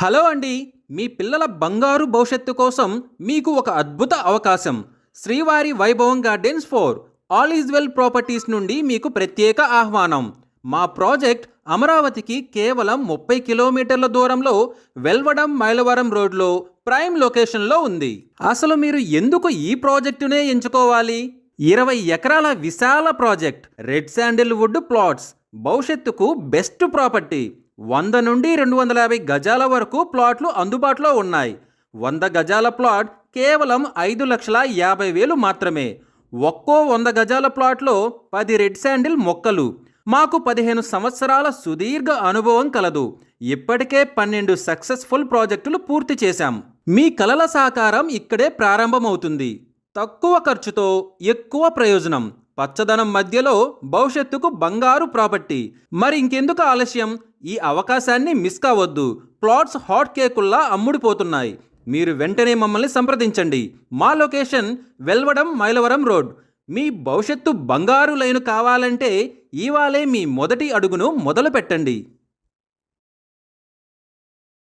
Hello అండి. మీ పిల్లల బంగారు భవిష్యత్తు కోసం మీకు ఒక అద్భుత అవకాశం. శ్రీవారి వైభవం gardens 4 all is well properties నుండి మీకు ప్రత్యేక ఆహ్వానం. మా ప్రాజెక్ట్ అమరావతికి కేవలం 30 కిలోమీటర్ల దూరంలో వెల్వడం మైలవరం రోడ్లో ప్రైమ్ లొకేషన్లో ఉంది. అసలు మీరు ఎందుకు ఈ ప్రాజెక్టునే ఎంచుకోవాలి? 20 ఎకరాల విశాల ప్రాజెక్ట్, రెడ్ శాండిల్వుడ్ ప్లాట్స్, భవిష్యత్తుకు బెస్ట్ ప్రాపర్టీ. 100 నుండి 250 గజాల వరకు ప్లాట్లు అందుబాటులో ఉన్నాయి. 100 గజాల ప్లాట్ కేవలం 5,50,000 మాత్రమే. ఒక్కో 100 గజాల ప్లాట్లో 10 రెడ్ శాండిల్ మొక్కలు. మాకు 15 సంవత్సరాల సుదీర్ఘ అనుభవం కలదు. ఇప్పటికే 12 సక్సెస్ఫుల్ ప్రాజెక్టులు పూర్తి చేశాం. మీ కలల సాకారం ఇక్కడే ప్రారంభమవుతుంది. తక్కువ ఖర్చుతో ఎక్కువ ప్రయోజనం, పచ్చదనం మధ్యలో భవిష్యత్తుకు బంగారు ప్రాపర్టీ. మరి ఇంకెందుకు ఆలస్యం? ఈ అవకాశాన్ని మిస్ కావద్దు. ప్లాట్స్ హాట్ కేకుల్లా అమ్ముడిపోతున్నాయి. మీరు వెంటనే మమ్మల్ని సంప్రదించండి. మా లొకేషన్ వెల్వడం మైలవరం రోడ్. మీ భవిష్యత్తు బంగారు లైను కావాలంటే ఇవాళే మీ మొదటి అడుగును మొదలు పెట్టండి.